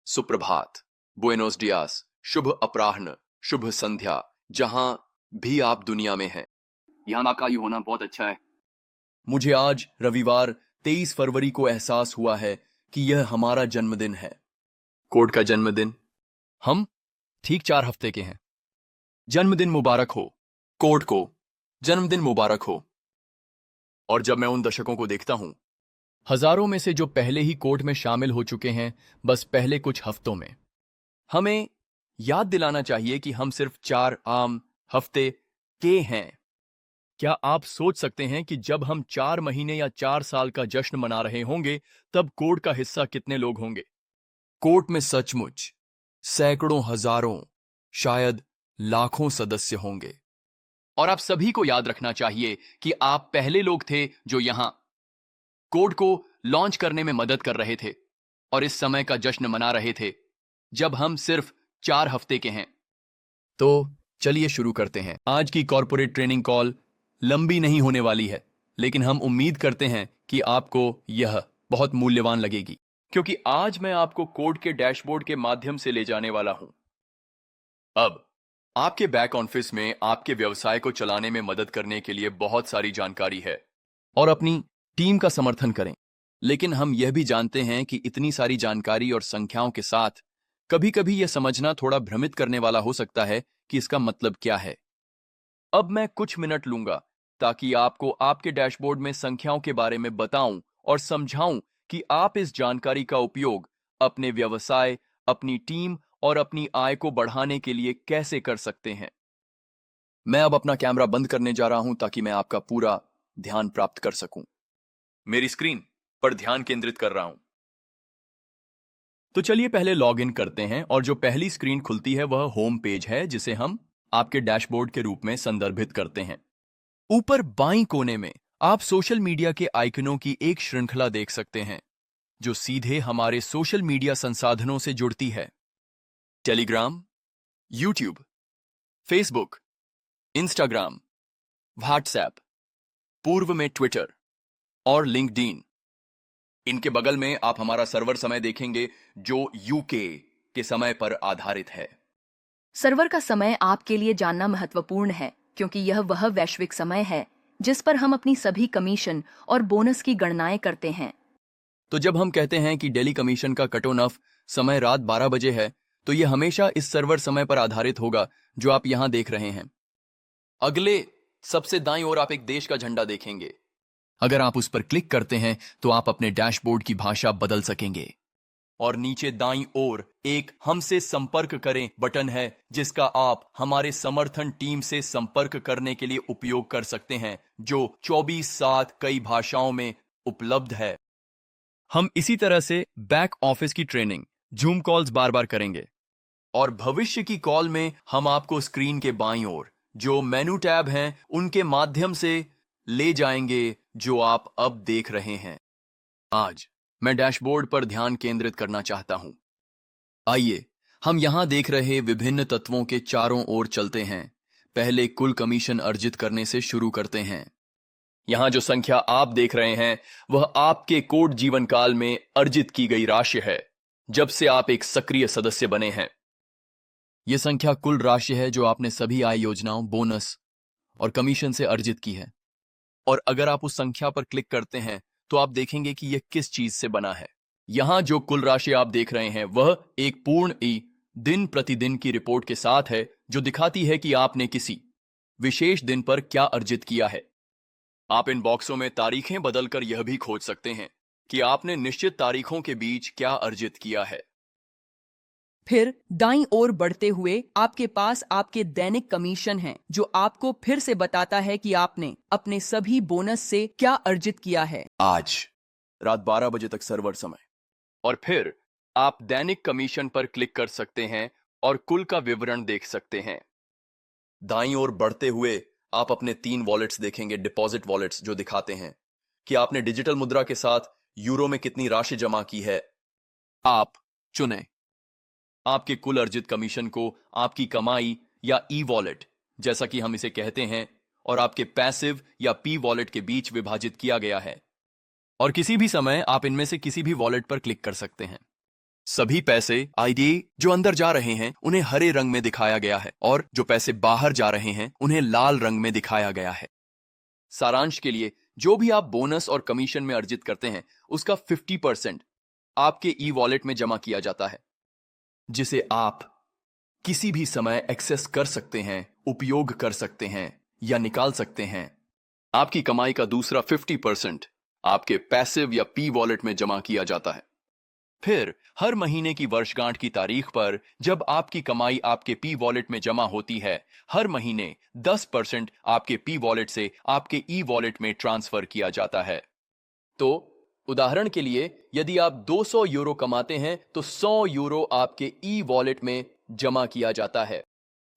सुप्रभात, Buenos Diaz, शुभ अपराह्न, शुभ संध्या, जहां भी आप दुनिया में हैं। यहाँ का यू होना बहुत अच्छा है। मुझे आज रविवार 23 फरवरी को एहसास हुआ है कि यह हमारा जन्मदिन है। कोड का जन्मदिन। हम ठीक 4 हफ्ते के हैं। जन्मदिन मुबारक हो। कोड को जन्मदिन मुबारक हो। और जब मैं उन दशकों को देखता हूं, हजारों में से जो पहले ही कोर्ट में शामिल हो चुके हैं, बस पहले कुछ हफ्तों में, हमें याद दिलाना चाहिए कि हम सिर्फ 4 आम हफ्ते के हैं। क्या आप सोच सकते हैं कि जब हम 4 महीने या 4 साल का जश्न मना रहे होंगे, तब कोर्ट का हिस्सा कितने लोग होंगे? कोर्ट में सचमुच सैकड़ों, हजारों, शायद लाखों सदस्य होंगे। और आप सभी को याद रखना चाहिए कि आप पहले लोग थे जो यहां कोड को लॉन्च करने में मदद कर रहे थे और इस समय का जश्न मना रहे थे जब हम सिर्फ 4 हफ्ते के हैं। तो चलिए शुरू करते हैं। आज की कॉर्पोरेट ट्रेनिंग कॉल लंबी नहीं होने वाली है, लेकिन हम उम्मीद करते हैं कि आपको यह बहुत मूल्यवान लगेगी, क्योंकि आज मैं आपको कोड के डैशबोर्ड के माध्यम से ले जाने वाला हूं। अब आपके बैक ऑफिस में आपके व्यवसाय को चलाने में मदद करने के लिए बहुत सारी जानकारी है और अपनी टीम का समर्थन करें। लेकिन हम यह भी जानते हैं कि इतनी सारी जानकारी और संख्याओं के साथ कभी कभी यह समझना थोड़ा भ्रमित करने वाला हो सकता है कि इसका मतलब क्या है। अब मैं कुछ मिनट लूंगा ताकि आपको आपके डैशबोर्ड में संख्याओं के बारे में बताऊं और समझाऊं कि आप इस जानकारी का उपयोग अपने व्यवसाय, अपनी टीम और अपनी आय को बढ़ाने के लिए कैसे कर सकते हैं। मैं अब अपना कैमरा बंद करने जा रहा हूं ताकि मैं आपका पूरा ध्यान प्राप्त कर सकूं। मेरी स्क्रीन पर ध्यान केंद्रित कर रहा हूं। तो चलिए पहले लॉग इन करते हैं और जो पहली स्क्रीन खुलती है वह होम पेज है, जिसे हम आपके डैशबोर्ड के रूप में संदर्भित करते हैं। ऊपर बाईं कोने में आप सोशल मीडिया के आइकनों की एक श्रृंखला देख सकते हैं जो सीधे हमारे सोशल मीडिया संसाधनों से जुड़ती है। Telegram, YouTube, Facebook, Instagram, WhatsApp, पूर्व में ट्विटर और लिंक्डइन। इनके बगल में आप हमारा सर्वर समय देखेंगे जो यूके के समय पर आधारित है। सर्वर का समय आपके लिए जानना महत्वपूर्ण है, क्योंकि यह वह वैश्विक समय है जिस पर हम अपनी सभी कमीशन और बोनस की गणनाएं करते हैं। तो जब हम कहते हैं कि डेली कमीशन का कट ऑफ समय रात 12 बजे है, तो यह हमेशा इस सर्वर समय पर आधारित होगा जो आप यहां देख रहे हैं। अगले सबसे दाईं ओर आप एक देश का झंडा देखेंगे। अगर आप उस पर क्लिक करते हैं तो आप अपने डैशबोर्ड की भाषा बदल सकेंगे। और नीचे दाईं ओर एक हमसे संपर्क करें बटन है, जिसका आप हमारे समर्थन टीम से संपर्क करने के लिए उपयोग कर सकते हैं, जो 24/7 कई भाषाओं में उपलब्ध है। हम इसी तरह से बैक ऑफिस की ट्रेनिंग, जूम कॉल्स बार बार करेंगे और भविष्य की कॉल में हम आपको स्क्रीन के बाईं ओर जो मेनू टैब हैं उनके माध्यम से ले जाएंगे जो आप अब देख रहे हैं। आज मैं डैशबोर्ड पर ध्यान केंद्रित करना चाहता हूं। आइए हम यहां देख रहे विभिन्न तत्वों के चारों ओर चलते हैं। पहले कुल कमीशन अर्जित करने से शुरू करते हैं। यहां जो संख्या आप देख रहे हैं वह आपके कोड जीवन काल में अर्जित की गई राशि है, जब से आप एक सक्रिय सदस्य बने हैं। यह संख्या कुल राशि है जो आपने सभी आय योजनाओं, बोनस और कमीशन से अर्जित की है। और अगर आप उस संख्या पर क्लिक करते हैं तो आप देखेंगे कि यह किस चीज से बना है। यहां जो कुल राशि आप देख रहे हैं वह एक पूर्ण दिन प्रतिदिन की रिपोर्ट के साथ है, जो दिखाती है कि आपने किसी विशेष दिन पर क्या अर्जित किया है। आप इन बॉक्सों में तारीखें बदलकर यह भी खोज सकते हैं कि आपने निश्चित तारीखों के बीच क्या अर्जित किया है। फिर दाईं ओर बढ़ते हुए आपके पास आपके दैनिक कमीशन हैं, जो आपको फिर से बताता है कि आपने अपने सभी बोनस से क्या अर्जित किया है। आज रात 12 बजे तक सर्वर समय। और फिर आप दैनिक कमीशन पर क्लिक कर सकते हैं और कुल का विवरण देख सकते हैं। दाईं ओर बढ़ते हुए आप अपने 3 वॉलेट्स देखेंगे, डिपॉजिट वॉलेट्स, जो दिखाते हैं कि आपने डिजिटल मुद्रा के साथ यूरो में कितनी राशि जमा की है। आप चुनें आपके कुल अर्जित कमीशन को आपकी कमाई या ई वॉलेट, जैसा कि हम इसे कहते हैं, और आपके पैसिव या पी वॉलेट के बीच विभाजित किया गया है। और किसी भी समय आप इनमें से किसी भी वॉलेट पर क्लिक कर सकते हैं। सभी पैसे आईडी जो अंदर जा रहे हैं उन्हें हरे रंग में दिखाया गया है और जो पैसे बाहर जा रहे हैं उन्हें लाल रंग में दिखाया गया है। सारांश के लिए, जो भी आप बोनस और कमीशन में अर्जित करते हैं उसका 50% आपके ई वॉलेट में जमा किया जाता है, जिसे आप किसी भी समय एक्सेस कर सकते हैं, उपयोग कर सकते हैं या निकाल सकते हैं। आपकी कमाई का दूसरा 50% आपके पैसिव या पी वॉलेट में जमा किया जाता है। फिर हर महीने की वर्षगांठ की तारीख पर जब आपकी कमाई आपके पी वॉलेट में जमा होती है, हर महीने 10% आपके पी वॉलेट से आपके ई वॉलेट में ट्रांसफर किया जाता है। तो उदाहरण के लिए, यदि आप 200 यूरो कमाते हैं तो 100 यूरो आपके ई वॉलेट में जमा किया जाता है।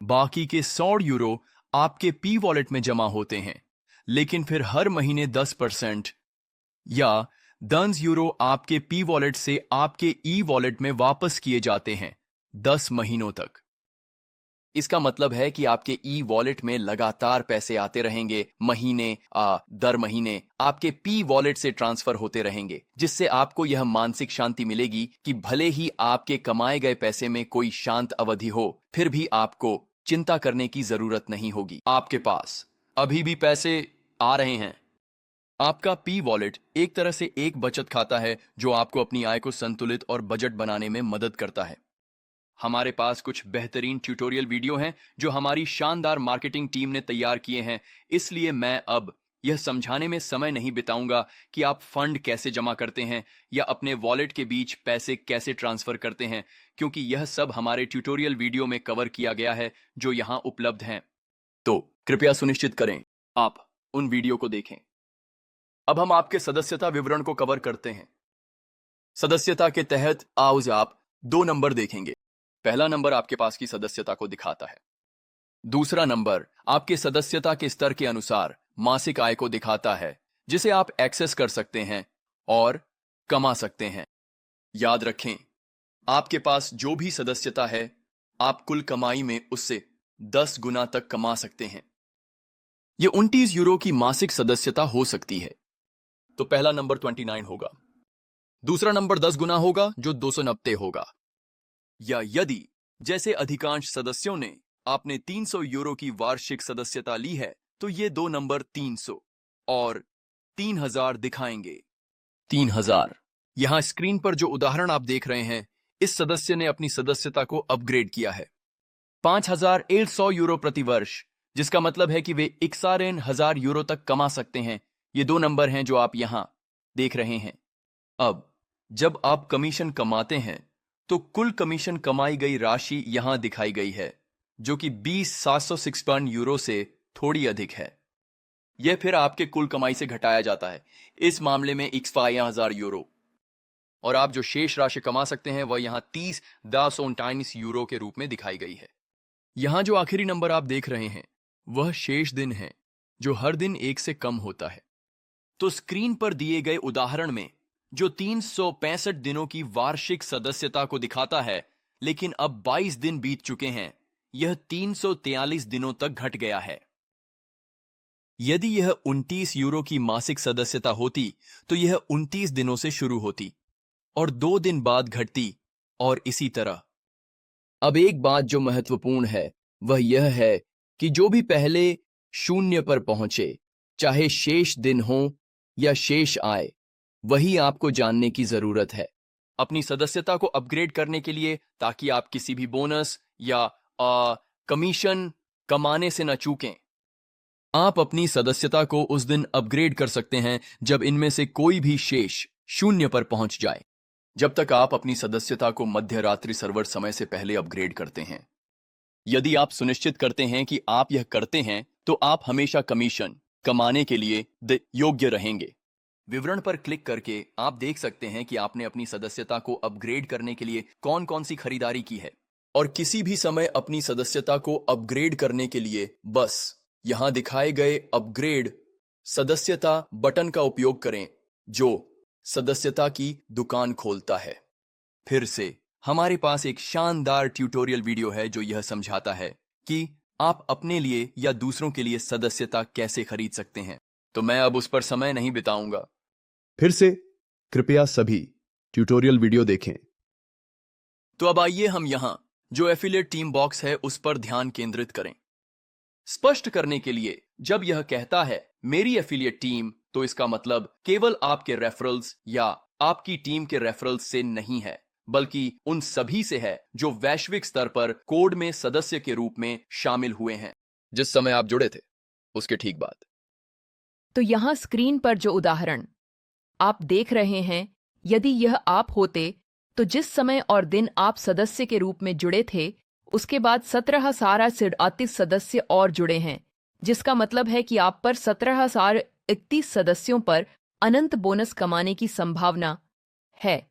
बाकी के 100 यूरो आपके पी वॉलेट में जमा होते हैं, लेकिन फिर हर महीने 10% या 10 यूरो आपके पी वॉलेट से आपके ई वॉलेट में वापस किए जाते हैं 10 महीनों तक। इसका मतलब है कि आपके ई वॉलेट में लगातार पैसे आते रहेंगे, महीने दर महीने आपके पी वॉलेट से ट्रांसफर होते रहेंगे, जिससे आपको यह मानसिक शांति मिलेगी कि भले ही आपके कमाए गए पैसे में कोई शांत अवधि हो, फिर भी आपको चिंता करने की जरूरत नहीं होगी। आपके पास अभी भी पैसे आ रहे हैं। आपका पी वॉलेट एक तरह से एक बचत खाता है जो आपको अपनी आय को संतुलित और बजट बनाने में मदद करता है। हमारे पास कुछ बेहतरीन ट्यूटोरियल वीडियो हैं जो हमारी शानदार मार्केटिंग टीम ने तैयार किए हैं, इसलिए मैं अब यह समझाने में समय नहीं बिताऊंगा कि आप फंड कैसे जमा करते हैं या अपने वॉलेट के बीच पैसे कैसे ट्रांसफर करते हैं, क्योंकि यह सब हमारे ट्यूटोरियल वीडियो में कवर किया गया है जो यहां उपलब्ध हैं। तो कृपया सुनिश्चित करें आप उन वीडियो को देखें। अब हम आपके सदस्यता विवरण को कवर करते हैं। सदस्यता के तहत आज आप 2 नंबर देखेंगे। पहला नंबर आपके पास की सदस्यता को दिखाता है। दूसरा नंबर आपके सदस्यता के स्तर के अनुसार मासिक आय को दिखाता है, जिसे आप एक्सेस कर सकते हैं और कमा सकते हैं। याद रखें, आपके पास जो भी सदस्यता है, आप कुल कमाई में उससे 10 गुना तक कमा सकते हैं। यह 29 यूरो की मासिक सदस्यता हो सकती है। तो पहला नंबर 29 होगा। दूसरा नंबर 10 गुना होगा जो 290 होगा। या यदि, जैसे अधिकांश सदस्यों ने, आपने 300 यूरो की वार्षिक सदस्यता ली है, तो ये 2 नंबर 300 और 3000 दिखाएंगे। 3000। यहां स्क्रीन पर जो उदाहरण आप देख रहे हैं, इस सदस्य ने अपनी सदस्यता को अपग्रेड किया है 5100 यूरो प्रति वर्ष, जिसका मतलब है कि वे 61,000 यूरो तक कमा सकते हैं। ये 2 नंबर हैं जो आप यहां देख रहे हैं। अब जब आप कमीशन कमाते हैं तो कुल कमीशन कमाई गई राशि यहां दिखाई गई है, जो कि 20,756 यूरो से थोड़ी अधिक है। यह फिर आपके कुल कमाई से घटाया जाता है, इस मामले में 61,000 यूरो, और आप जो शेष राशि कमा सकते हैं वह यहां 30,029 यूरो के रूप में दिखाई गई है। यहां जो आखिरी नंबर आप देख रहे हैं वह शेष दिन है, जो हर दिन 1 से कम होता है। तो स्क्रीन पर दिए गए उदाहरण में जो 365 दिनों की वार्षिक सदस्यता को दिखाता है, लेकिन अब 22 दिन बीत चुके हैं, यह 343 दिनों तक घट गया है। यदि यह 29 यूरो की मासिक सदस्यता होती तो यह 29 दिनों से शुरू होती और 2 दिन बाद घटती और इसी तरह। अब एक बात जो महत्वपूर्ण है वह यह है कि जो भी पहले 0 पर पहुंचे, चाहे शेष दिन हो या शेष आय, वही आपको जानने की जरूरत है अपनी सदस्यता को अपग्रेड करने के लिए, ताकि आप किसी भी बोनस या कमीशन कमाने से न चूकें। आप अपनी सदस्यता को उस दिन अपग्रेड कर सकते हैं जब इनमें से कोई भी शेष 0 पर पहुंच जाए, जब तक आप अपनी सदस्यता को मध्य रात्रि सर्वर समय से पहले अपग्रेड करते हैं। यदि आप सुनिश्चित करते हैं कि आप यह करते हैं, तो आप हमेशा कमीशन कमाने के लिए योग्य रहेंगे। विवरण पर क्लिक करके आप देख सकते हैं कि आपने अपनी सदस्यता को अपग्रेड करने के लिए कौन कौन सी खरीदारी की है, और किसी भी समय अपनी सदस्यता को अपग्रेड करने के लिए बस यहां दिखाए गए अपग्रेड सदस्यता बटन का उपयोग करें, जो सदस्यता की दुकान खोलता है। फिर से हमारे पास एक शानदार ट्यूटोरियल वीडियो है जो यह समझाता है कि आप अपने लिए या दूसरों के लिए सदस्यता कैसे खरीद सकते हैं, तो मैं अब उस पर समय नहीं बिताऊंगा। फिर से कृपया सभी ट्यूटोरियल वीडियो देखें। तो अब आइए हम यहां जो एफिलिएट टीम बॉक्स है उस पर ध्यान केंद्रित करें। स्पष्ट करने के लिए, जब यह कहता है मेरी एफिलिएट टीम, तो इसका मतलब केवल आपके रेफरल्स या आपकी टीम के रेफरल्स से नहीं है, बल्कि उन सभी से है जो वैश्विक स्तर पर कोड में सदस्य के रूप में शामिल हुए हैं जिस समय आप जुड़े थे उसके ठीक बाद। तो यहाँ स्क्रीन पर जो उदाहरण आप देख रहे हैं, यदि यह आप होते तो जिस समय और दिन आप सदस्य के रूप में जुड़े थे उसके बाद 17,038 सदस्य और जुड़े हैं, जिसका मतलब है कि आप पर 17,031 सदस्यों पर अनंत बोनस कमाने की संभावना है।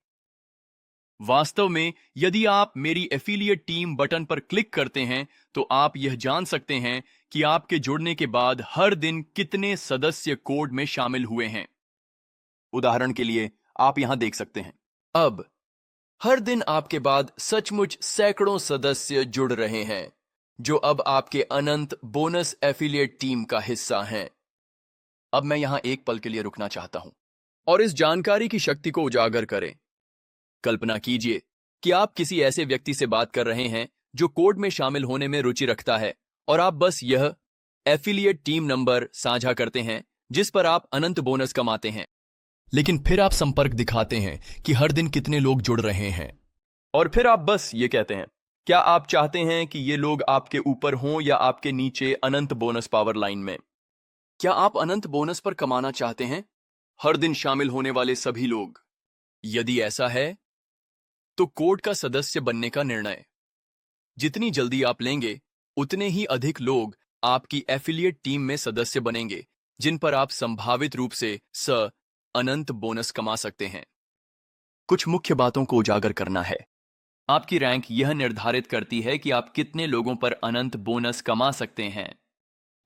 वास्तव में यदि आप मेरी एफिलिएट टीम बटन पर क्लिक करते हैं तो आप यह जान सकते हैं कि आपके जुड़ने के बाद हर दिन कितने सदस्य कोड में शामिल हुए हैं। उदाहरण के लिए आप यहां देख सकते हैं, अब हर दिन आपके बाद सचमुच सैकड़ों सदस्य जुड़ रहे हैं जो अब आपके अनंत बोनस एफिलिएट टीम का हिस्सा हैं। अब मैं यहां एक पल के लिए रुकना चाहता हूं और इस जानकारी की शक्ति को उजागर करें। कल्पना कीजिए कि आप किसी ऐसे व्यक्ति से बात कर रहे हैं जो कोड में शामिल होने में रुचि रखता है और आप बस यह एफिलिएट टीम नंबर साझा करते हैं जिस पर आप अनंत बोनस कमाते हैं। लेकिन फिर आप संपर्क दिखाते हैं कि हर दिन कितने लोग जुड़ रहे हैं और फिर आप बस ये कहते हैं, क्या आप चाहते हैं कि ये लोग आपके ऊपर हों या आपके नीचे अनंत बोनस पावर लाइन में? क्या आप अनंत बोनस पर कमाना चाहते हैं, हर दिन शामिल होने वाले सभी लोग? यदि ऐसा है तो कोड का सदस्य बनने का निर्णय जितनी जल्दी आप लेंगे उतने ही अधिक लोग आपकी एफिलिएट टीम में सदस्य बनेंगे जिन पर आप संभावित रूप से अनंत बोनस कमा सकते हैं। कुछ मुख्य बातों को उजागर करना है। आपकी रैंक यह निर्धारित करती है कि आप कितने लोगों पर अनंत बोनस कमा सकते हैं।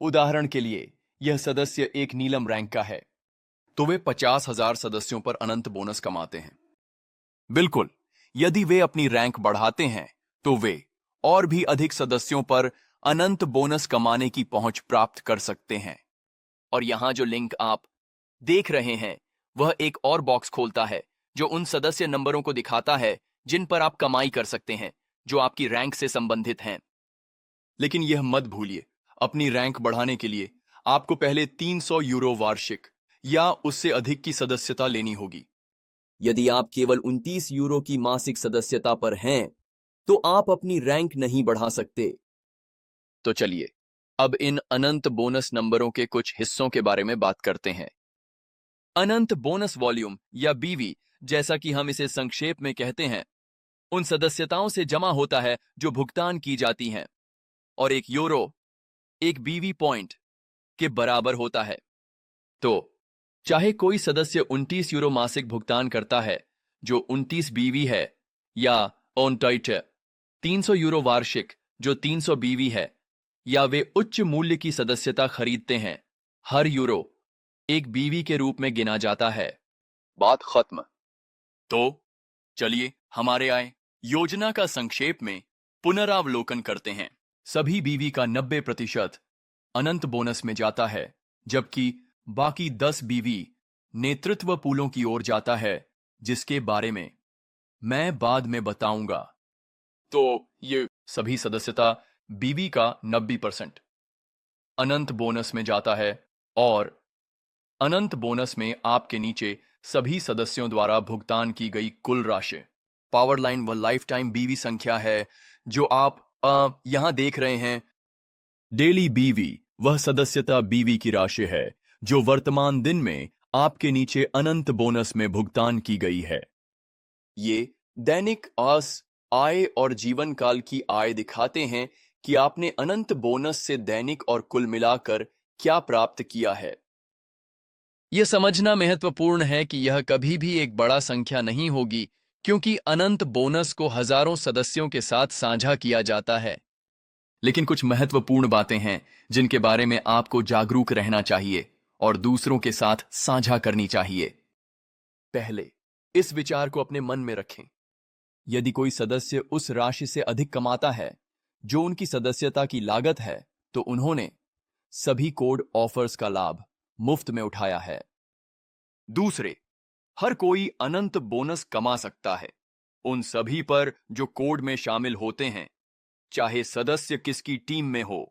उदाहरण के लिए, यह सदस्य एक नीलम रैंक का है तो वे 50,000 सदस्यों पर अनंत बोनस कमाते हैं। बिल्कुल, यदि वे अपनी रैंक बढ़ाते हैं तो वे और भी अधिक सदस्यों पर अनंत बोनस कमाने की पहुंच प्राप्त कर सकते हैं। और यहां जो लिंक आप देख रहे हैं वह एक और बॉक्स खोलता है जो उन सदस्य नंबरों को दिखाता है जिन पर आप कमाई कर सकते हैं जो आपकी रैंक से संबंधित हैं। लेकिन यह मत भूलिए, अपनी रैंक बढ़ाने के लिए आपको पहले 300 यूरो वार्षिक या उससे अधिक की सदस्यता लेनी होगी। यदि आप केवल 29 यूरो की मासिक सदस्यता पर हैं तो आप अपनी रैंक नहीं बढ़ा सकते। तो चलिए अब इन अनंत बोनस नंबरों के कुछ हिस्सों के बारे में बात करते हैं। अनंत बोनस वॉल्यूम या बीवी, जैसा कि हम इसे संक्षेप में कहते हैं, उन सदस्यताओं से जमा होता है जो भुगतान की जाती हैं और 1 यूरो एक बीवी पॉइंट के बराबर होता है। तो चाहे कोई सदस्य 29 यूरो मासिक भुगतान करता है जो 29 बीवी है, या ऑन टाइट 300 यूरो वार्षिक जो 300 बीवी है, या वे उच्च मूल्य की सदस्यता खरीदते हैं, हर यूरो एक बीवी के रूप में गिना जाता है। बात खत्म। तो चलिए हमारे आय योजना का संक्षेप में पुनरावलोकन करते हैं। सभी बीवी का 90% अनंत बोनस में जाता है, जबकि बाकी 10 बीवी नेतृत्व पूलों की ओर जाता है, जिसके बारे में मैं बाद में बताऊंगा। तो ये सभी सदस्यता बीवी का 90% अनंत बोनस में जाता है और अनंत बोनस में आपके नीचे सभी सदस्यों द्वारा भुगतान की गई कुल राशि। पावर लाइन व लाइफ टाइम बीवी संख्या है जो आप यहां देख रहे हैं। डेली बीवी वह सदस्यता बीवी की राशि है जो वर्तमान दिन में आपके नीचे अनंत बोनस में भुगतान की गई है। ये दैनिक आय और जीवन काल की आय दिखाते हैं कि आपने अनंत बोनस से दैनिक और कुल मिलाकर क्या प्राप्त किया है। यह समझना महत्वपूर्ण है कि यह कभी भी एक बड़ा संख्या नहीं होगी, क्योंकि अनंत बोनस को हजारों सदस्यों के साथ साझा किया जाता है। लेकिन कुछ महत्वपूर्ण बातें हैं जिनके बारे में आपको जागरूक रहना चाहिए और दूसरों के साथ साझा करनी चाहिए। पहले, इस विचार को अपने मन में रखें। यदि कोई सदस्य उस राशि से अधिक कमाता है जो उनकी सदस्यता की लागत है, तो उन्होंने सभी कोड ऑफर्स का लाभ मुफ्त में उठाया है। दूसरे, हर कोई अनंत बोनस कमा सकता है। उन सभी पर जो कोड में शामिल होते हैं, चाहे सदस्य किसकी टीम में हो।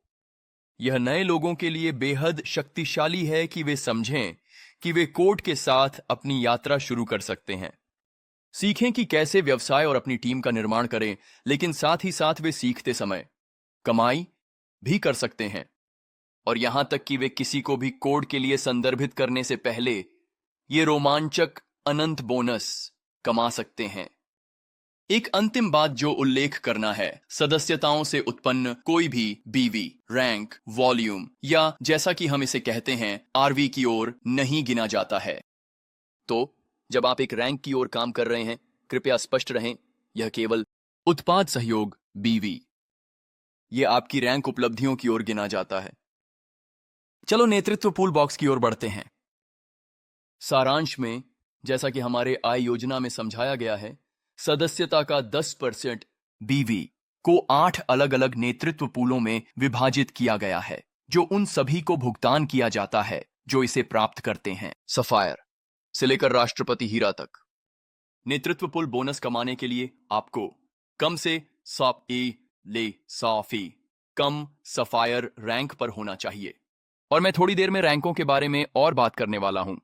यह नए लोगों के लिए बेहद शक्तिशाली है कि वे समझें कि वे कोड के साथ अपनी यात्रा शुरू कर सकते हैं। सीखें कि कैसे व्यवसाय और अपनी टीम का निर्माण करें, लेकिन साथ ही साथ वे सीखते समय कमाई भी कर सकते हैं, और यहां तक कि वे किसी को भी कोड के लिए संदर्भित करने से पहले ये रोमांचक अनंत बोनस कमा सकते हैं। एक अंतिम बात जो उल्लेख करना है, सदस्यताओं से उत्पन्न कोई भी बीवी, रैंक, वॉल्यूम या जैसा कि हम इसे कहते हैं आरवी की ओर नहीं गिना जाता है। तो जब आप एक रैंक की ओर काम कर रहे हैं, कृपया स्पष्ट रहें, यह केवल उत्पाद सहयोग बीवी, यह आपकी रैंक उपलब्धियों की ओर गिना जाता है। चलो नेतृत्व पूल बॉक्स की ओर बढ़ते हैं। सारांश में, जैसा कि हमारे आय योजना में समझाया गया है, सदस्यता का 10% बीवी को 8 अलग अलग नेतृत्व पूलों में विभाजित किया गया है, जो उन सभी को भुगतान किया जाता है जो इसे प्राप्त करते हैं, सफायर से लेकर राष्ट्रपति हीरा तक। नेतृत्व पुल बोनस कमाने के लिए आपको कम से कम सफायर रैंक पर होना चाहिए, और मैं थोड़ी देर में रैंकों के बारे में और बात करने वाला हूं।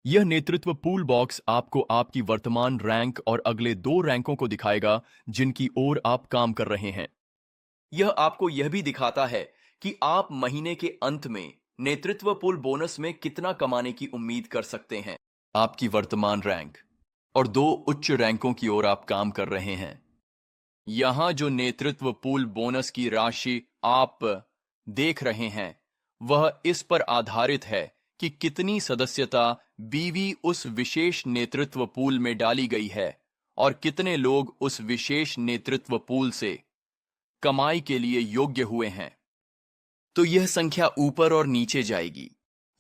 यह नेतृत्व पूल बॉक्स आपको आपकी वर्तमान रैंक और अगले 2 रैंकों को दिखाएगा जिनकी ओर आप काम कर रहे हैं। यह आपको यह भी दिखाता है कि आप महीने के अंत में नेतृत्व पूल बोनस में कितना कमाने की उम्मीद कर सकते हैं। आपकी वर्तमान रैंक और 2 उच्च रैंकों की ओर आप काम कर रहे हैं। यहां जो नेतृत्व पूल बोनस की राशि आप देख रहे हैं, वह इस पर आधारित है कि कितनी सदस्यता बीवी उस विशेष नेतृत्व पूल में डाली गई है और कितने लोग उस विशेष नेतृत्व पूल से कमाई के लिए योग्य हुए हैं। तो यह संख्या ऊपर और नीचे जाएगी।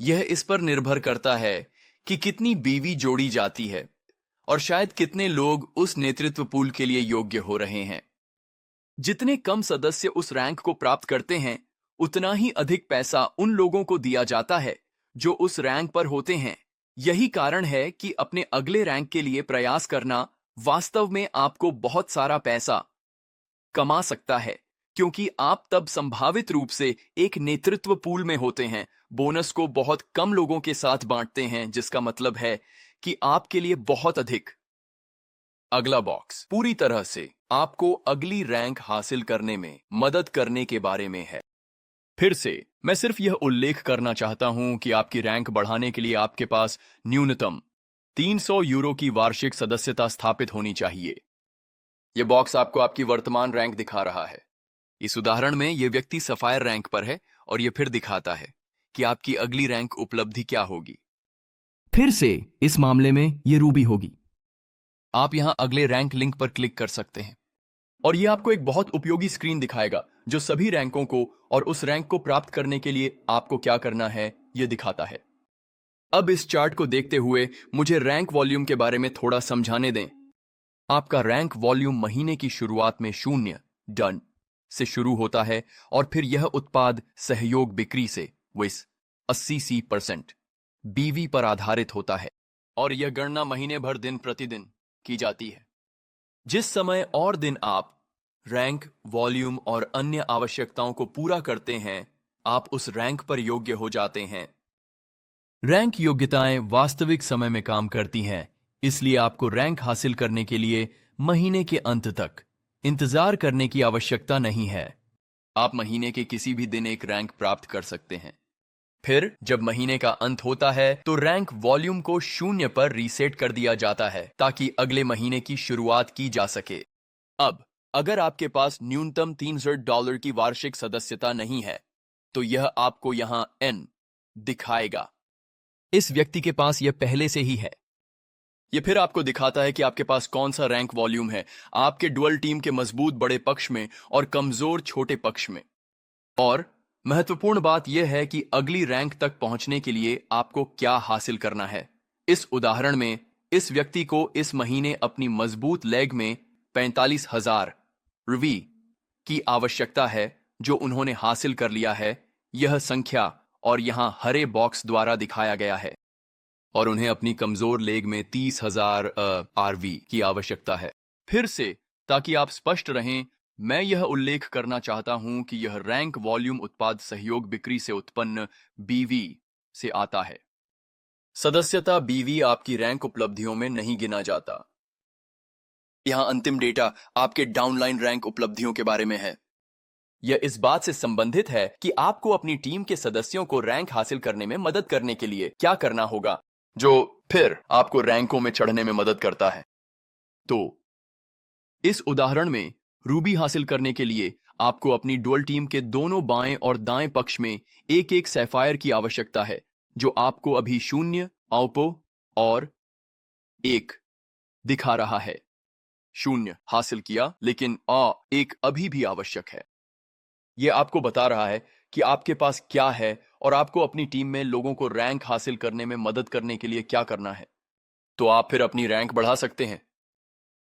यह इस पर निर्भर करता है कि कितनी बीवी जोड़ी जाती है और शायद कितने लोग उस नेतृत्व पूल के लिए योग्य हो रहे हैं। जितने कम सदस्य उस रैंक को प्राप्त करते हैं, उतना ही अधिक पैसा उन लोगों को दिया जाता है जो उस रैंक पर होते हैं। यही कारण है कि अपने अगले रैंक के लिए प्रयास करना वास्तव में आपको बहुत सारा पैसा कमा सकता है, क्योंकि आप तब संभावित रूप से एक नेतृत्व पूल में होते हैं, बोनस को बहुत कम लोगों के साथ बांटते हैं, जिसका मतलब है कि आपके लिए बहुत अधिक। अगला बॉक्स पूरी तरह से आपको अगली रैंक हासिल करने में मदद करने के बारे में है। फिर से मैं सिर्फ यह उल्लेख करना चाहता हूं कि आपकी रैंक बढ़ाने के लिए आपके पास न्यूनतम 300 यूरो की वार्षिक सदस्यता स्थापित होनी चाहिए। यह बॉक्स आपको आपकी वर्तमान रैंक दिखा रहा है। इस उदाहरण में यह व्यक्ति सफायर रैंक पर है और यह फिर दिखाता है कि आपकी अगली रैंक उपलब्धि क्या होगी। फिर से इस मामले में यह रूबी होगी। आप यहां अगले रैंक लिंक पर क्लिक कर सकते हैं और यह आपको एक बहुत उपयोगी स्क्रीन दिखाएगा जो सभी रैंकों को और उस रैंक को प्राप्त करने के लिए आपको क्या करना है यह दिखाता है। अब इस चार्ट को देखते हुए मुझे रैंक वॉल्यूम के बारे में थोड़ा समझाने दें। आपका रैंक वॉल्यूम महीने की शुरुआत में 0 डन से शुरू होता है और फिर यह उत्पाद सहयोग बिक्री से 80% बीवी पर आधारित होता है, और यह गणना महीने भर दिन प्रतिदिन की जाती है। जिस समय और दिन आप रैंक, वॉल्यूम और अन्य आवश्यकताओं को पूरा करते हैं, आप उस रैंक पर योग्य हो जाते हैं। रैंक योग्यताएं वास्तविक समय में काम करती हैं, इसलिए आपको रैंक हासिल करने के लिए महीने के अंत तक इंतजार करने की आवश्यकता नहीं है। आप महीने के किसी भी दिन एक रैंक प्राप्त कर सकते हैं। फिर जब महीने का अंत होता है तो रैंक वॉल्यूम को 0 पर रीसेट कर दिया जाता है ताकि अगले महीने की शुरुआत की जा सके। अब अगर आपके पास न्यूनतम $300 की वार्षिक सदस्यता नहीं है, तो यह आपको यहां N दिखाएगा। इस व्यक्ति के पास यह पहले से ही है। यह फिर आपको दिखाता है कि आपके पास कौन सा रैंक वॉल्यूम है, आपके डुअल टीम के मजबूत बड़े पक्ष में और कमजोर छोटे पक्ष में। और महत्वपूर्ण बात यह है कि अगली रैंक तक पहुंचने के लिए आपको क्या हासिल करना है। इस उदाहरण में इस व्यक्ति को इस महीने अपनी मजबूत लेग में 45,000 रवी की आवश्यकता है, जो उन्होंने हासिल कर लिया है। यह संख्या और यहां हरे बॉक्स द्वारा दिखाया गया है, और उन्हें अपनी कमजोर लेग में 30,000 आरवी की आवश्यकता है। फिर से, ताकि आप स्पष्ट रहें, मैं यह उल्लेख करना चाहता हूं कि यह रैंक वॉल्यूम उत्पाद सहयोग बिक्री से उत्पन्न बीवी से आता है। सदस्यता बीवी आपकी रैंक उपलब्धियों में नहीं गिना जाता। यहां अंतिम डेटा आपके डाउनलाइन रैंक उपलब्धियों के बारे में है। यह इस बात से संबंधित है कि आपको अपनी टीम के सदस्यों को रैंक हासिल करने में मदद करने के लिए क्या करना होगा, जो फिर आपको रैंकों में चढ़ने में मदद करता है। तो इस उदाहरण में रूबी हासिल करने के लिए आपको अपनी डुअल टीम के दोनों बाएं और दाएं पक्ष में एक एक सैफायर की आवश्यकता है, जो आपको अभी 0 आउपो और 1 दिखा रहा है। 0 हासिल किया, लेकिन 1 अभी भी आवश्यक है। यह आपको बता रहा है कि आपके पास क्या है और आपको अपनी टीम में लोगों को रैंक हासिल करने में मदद करने के लिए क्या करना है। तो आप फिर अपनी रैंक बढ़ा सकते हैं।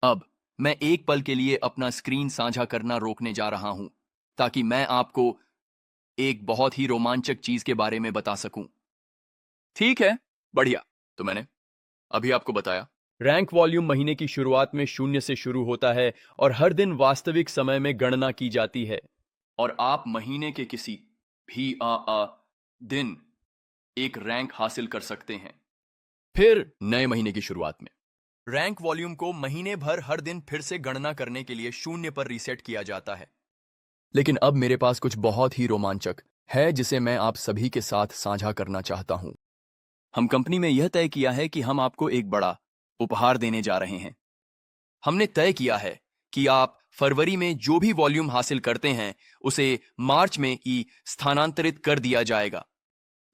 अब मैं एक पल के लिए अपना स्क्रीन साझा करना रोकने जा रहा हूं, ताकि मैं आपको एक बहुत ही रोमांचक चीज के बारे में बता सकूं। ठीक है, बढ़िया। तो मैंने अभी आपको बताया, रैंक वॉल्यूम महीने की शुरुआत में 0 से शुरू होता है और हर दिन वास्तविक समय में गणना की जाती है, और आप महीने के किसी भी दिन एक रैंक हासिल कर सकते हैं। फिर नए महीने की शुरुआत में रैंक वॉल्यूम को महीने भर हर दिन फिर से गणना करने के लिए 0 पर रीसेट किया जाता है। लेकिन अब मेरे पास कुछ बहुत ही रोमांचक है जिसे मैं आप सभी के साथ साझा करना चाहता हूं। हम कंपनी में यह तय किया है कि हम आपको एक बड़ा उपहार देने जा रहे हैं। हमने तय किया है कि आप फरवरी में जो भी वॉल्यूम हासिल करते हैं उसे मार्च में ही स्थानांतरित कर दिया जाएगा।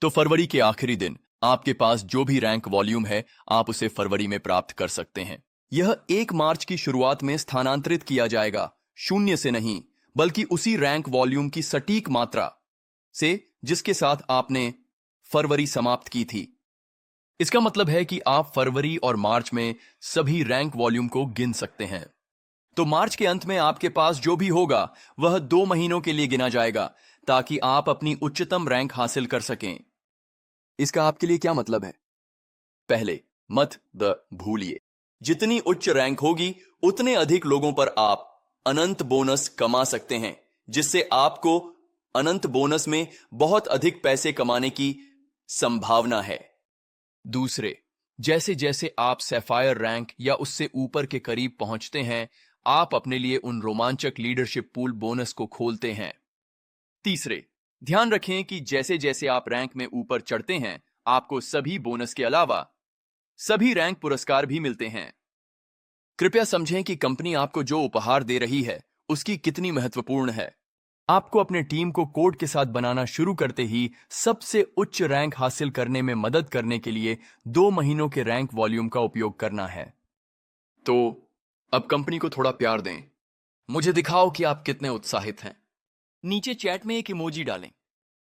तो फरवरी के आखिरी दिन आपके पास जो भी रैंक वॉल्यूम है, आप उसे फरवरी में प्राप्त कर सकते हैं। यह 1 मार्च की शुरुआत में स्थानांतरित किया जाएगा, 0 से नहीं, बल्कि उसी रैंक वॉल्यूम की सटीक मात्रा से जिसके साथ आपने फरवरी समाप्त की थी। इसका मतलब है कि आप फरवरी और मार्च में सभी रैंक वॉल्यूम को गिन सकते हैं। तो मार्च के अंत में आपके पास जो भी होगा वह 2 महीनों के लिए गिना जाएगा, ताकि आप अपनी उच्चतम रैंक हासिल कर सकें। इसका आपके लिए क्या मतलब है? पहले, मत भूलिए, जितनी उच्च रैंक होगी उतने अधिक लोगों पर आप अनंत बोनस कमा सकते हैं, जिससे आपको अनंत बोनस में बहुत अधिक पैसे कमाने की संभावना है। दूसरे, जैसे जैसे आप सैफायर रैंक या उससे ऊपर के करीब पहुंचते हैं, आप अपने लिए उन रोमांचक लीडरशिप पूल बोनस को खोलते हैं। तीसरे, ध्यान रखें कि जैसे जैसे आप रैंक में ऊपर चढ़ते हैं, आपको सभी बोनस के अलावा सभी रैंक पुरस्कार भी मिलते हैं। कृपया समझें कि कंपनी आपको जो उपहार दे रही है उसकी कितनी महत्वपूर्ण है। आपको अपने टीम को कोड के साथ बनाना शुरू करते ही सबसे उच्च रैंक हासिल करने में मदद करने के लिए 2 महीनों के रैंक वॉल्यूम का उपयोग करना है। तो अब कंपनी को थोड़ा प्यार दें। मुझे दिखाओ कि आप कितने उत्साहित हैं। नीचे चैट में एक इमोजी डालें।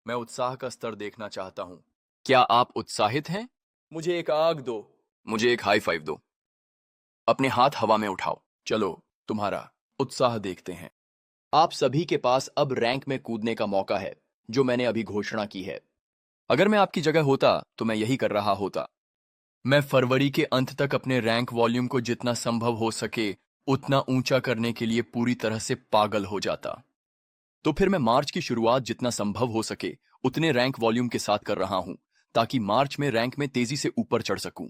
मैं उत्साह का स्तर देखना चाहता हूं। क्या आप उत्साहित हैं? मुझे एक आग दो। मुझे एक हाई फाइव दो। अपने हाथ हवा में उठाओ। चलो तुम्हारा उत्साह देखते हैं। आप सभी के पास अब रैंक में कूदने का मौका है, जो मैंने अभी घोषणा की है। अगर मैं आपकी जगह होता तो मैं यही कर रहा होता। मैं फरवरी के अंत तक अपने रैंक वॉल्यूम को जितना संभव हो सके उतना ऊंचा करने के लिए पूरी तरह से पागल हो जाता। तो फिर मैं मार्च की शुरुआत जितना संभव हो सके उतने रैंक वॉल्यूम के साथ कर रहा हूं, ताकि मार्च में रैंक में तेजी से ऊपर चढ़ सकूं।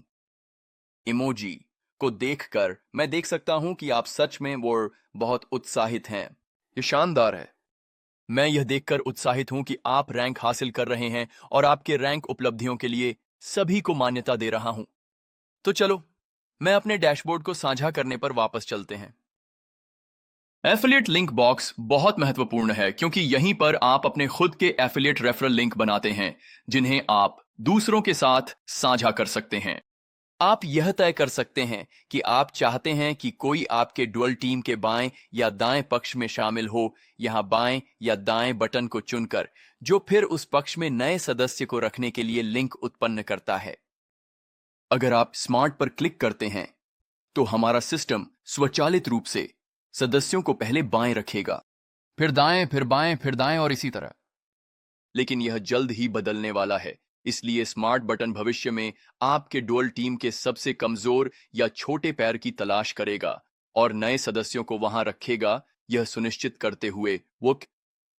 इमोजी को देखकर मैं देख सकता हूं कि आप सच में वो बहुत उत्साहित हैं। ये शानदार है। मैं यह देखकर उत्साहित हूं कि आप रैंक हासिल कर रहे हैं और आपके रैंक उपलब्धियों के लिए सभी को मान्यता दे रहा हूं। तो चलो, मैं अपने डैशबोर्ड को साझा करने पर वापस चलते हैं। एफिलिएट लिंक बॉक्स बहुत महत्वपूर्ण है, क्योंकि यहीं पर आप अपने खुद के एफिलिएट रेफरल लिंक बनाते हैं, जिन्हें आप दूसरों के साथ साझा कर सकते हैं। आप यह तय कर सकते हैं कि आप चाहते हैं कि कोई आपके डुअल टीम के बाएं या दाएं पक्ष में शामिल हो, यहां बाएं या दाएं बटन को चुनकर, जो फिर उस पक्ष में नए सदस्य को रखने के लिए लिंक उत्पन्न करता है। अगर आप स्मार्ट पर क्लिक करते हैं तो हमारा सिस्टम स्वचालित रूप से सदस्यों को पहले बाएं रखेगा, फिर दाएं, फिर बाएं, फिर दाएं और इसी तरह। लेकिन यह जल्द ही बदलने वाला है, इसलिए स्मार्ट बटन भविष्य में आपके डुअल टीम के सबसे कमजोर या छोटे पैर की तलाश करेगा और नए सदस्यों को वहां रखेगा, यह सुनिश्चित करते हुए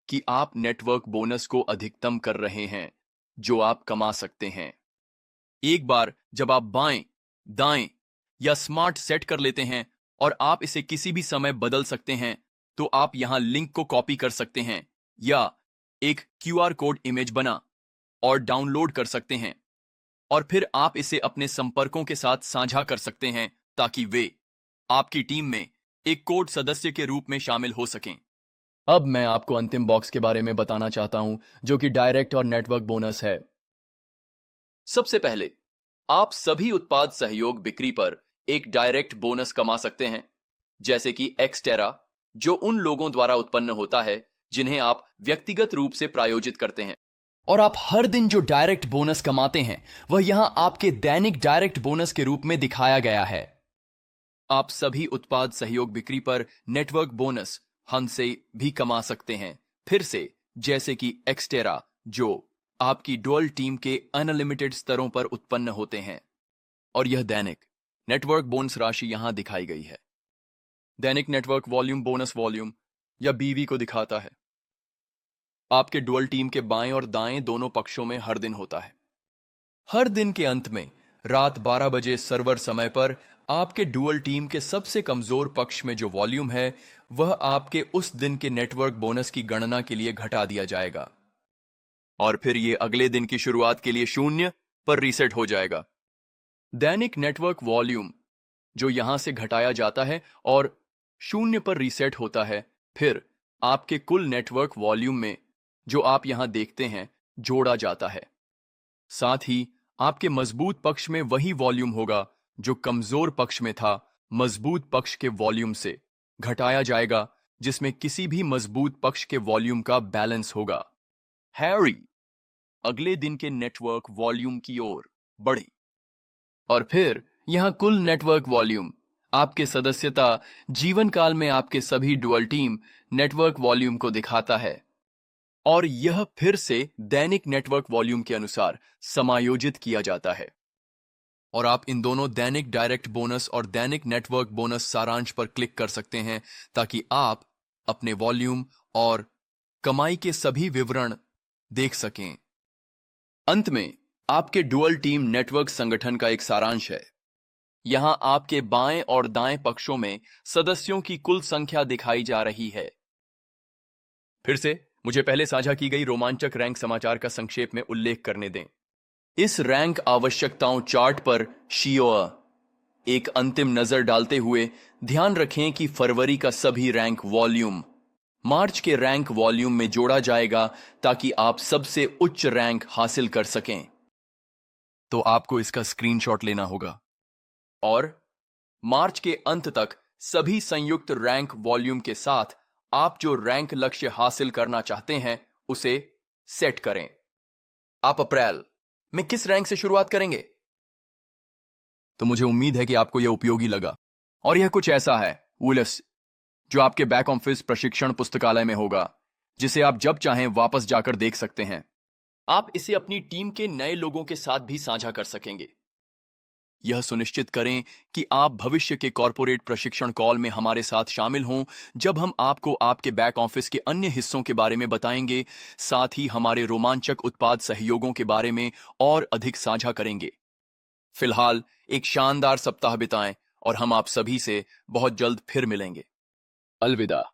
कि आप नेटवर्क बोनस को अधिकतम कर रहे हैं जो आप कमा सकते हैं। एक बार जब आप बाएं, दाएं या स्मार्ट सेट कर लेते हैं और आप इसे किसी भी समय बदल सकते हैं, तो आप यहां लिंक को कॉपी कर सकते हैं या एक क्यूआर कोड इमेज बना और डाउनलोड कर सकते हैं और फिर आप इसे अपने संपर्कों के साथ साझा कर सकते हैं ताकि वे आपकी टीम में एक कोड सदस्य के रूप में शामिल हो सकें। अब मैं आपको अंतिम बॉक्स के बारे में बताना चाहता हूं, जो कि डायरेक्ट और नेटवर्क बोनस है। सबसे पहले आप सभी उत्पाद सहयोग बिक्री पर एक डायरेक्ट बोनस कमा सकते हैं, जैसे कि एक्सटेरा, जो उन लोगों द्वारा उत्पन्न होता है जिन्हें आप व्यक्तिगत रूप से प्रायोजित करते हैं। और आप हर दिन जो डायरेक्ट बोनस कमाते हैं वह यहां आपके दैनिक डायरेक्ट बोनस के रूप में दिखाया गया है। आप सभी उत्पाद सहयोग बिक्री पर नेटवर्क बोनस हमसे भी कमा सकते हैं, फिर से जैसे कि एक्सटेरा, जो आपकी डुअल टीम के अनलिमिटेड स्तरों पर उत्पन्न होते हैं। और यह दैनिक नेटवर्क बोनस राशि यहां दिखाई गई है। दैनिक नेटवर्क वॉल्यूम बोनस वॉल्यूम या बीवी को दिखाता है। आपके डुअल टीम के बाएं और दाएं दोनों पक्षों में हर दिन होता है। हर दिन के अंत में रात 12 बजे सर्वर समय पर आपके डुअल टीम के सबसे कमजोर पक्ष में जो वॉल्यूम है वह आपके उस दिन के नेटवर्क बोनस की गणना के लिए घटा दिया जाएगा और फिर यह अगले दिन की शुरुआत के लिए 0 पर रीसेट हो जाएगा। दैनिक नेटवर्क वॉल्यूम जो यहां से घटाया जाता है और 0 पर रीसेट होता है, फिर आपके कुल नेटवर्क वॉल्यूम में जो आप यहां देखते हैं जोड़ा जाता है। साथ ही आपके मजबूत पक्ष में वही वॉल्यूम होगा जो कमजोर पक्ष में था, मजबूत पक्ष के वॉल्यूम से घटाया जाएगा, जिसमें किसी भी मजबूत पक्ष के वॉल्यूम का बैलेंस होगा। हैरी अगले दिन के नेटवर्क वॉल्यूम की ओर बढ़ी और फिर यहां कुल नेटवर्क वॉल्यूम आपके सदस्यता जीवन काल में आपके सभी डुअल टीम नेटवर्क वॉल्यूम को दिखाता है और यह फिर से दैनिक नेटवर्क वॉल्यूम के अनुसार समायोजित किया जाता है। और आप इन दोनों दैनिक डायरेक्ट बोनस और दैनिक नेटवर्क बोनस सारांश पर क्लिक कर सकते हैं ताकि आप अपने वॉल्यूम और कमाई के सभी विवरण देख सकें। अंत में आपके डुअल टीम नेटवर्क संगठन का एक सारांश है। यहां आपके बाएं और दाएं पक्षों में सदस्यों की कुल संख्या दिखाई जा रही है। फिर से मुझे पहले साझा की गई रोमांचक रैंक समाचार का संक्षेप में उल्लेख करने दें। इस रैंक आवश्यकताओं चार्ट पर शियोआ एक अंतिम नजर डालते हुए ध्यान रखें कि फरवरी का सभी रैंक वॉल्यूम मार्च के रैंक वॉल्यूम में जोड़ा जाएगा ताकि आप सबसे उच्च रैंक हासिल कर सकें। तो आपको इसका स्क्रीनशॉट लेना होगा और मार्च के अंत तक सभी संयुक्त रैंक वॉल्यूम के साथ आप जो रैंक लक्ष्य हासिल करना चाहते हैं उसे सेट करें। आप अप्रैल में किस रैंक से शुरुआत करेंगे? तो मुझे उम्मीद है कि आपको यह उपयोगी लगा और यह कुछ ऐसा है वुलस जो आपके बैक ऑफिस प्रशिक्षण पुस्तकालय में होगा, जिसे आप जब चाहें वापस जाकर देख सकते हैं। आप इसे अपनी टीम के नए लोगों के साथ भी साझा कर सकेंगे। यह सुनिश्चित करें कि आप भविष्य के कॉर्पोरेट प्रशिक्षण कॉल में हमारे साथ शामिल हों, जब हम आपको आपके बैक ऑफिस के अन्य हिस्सों के बारे में बताएंगे, साथ ही हमारे रोमांचक उत्पाद सहयोगों के बारे में और अधिक साझा करेंगे। फिलहाल एक शानदार सप्ताह बिताएं और हम आप सभी से बहुत जल्द फिर मिलेंगे। अलविदा।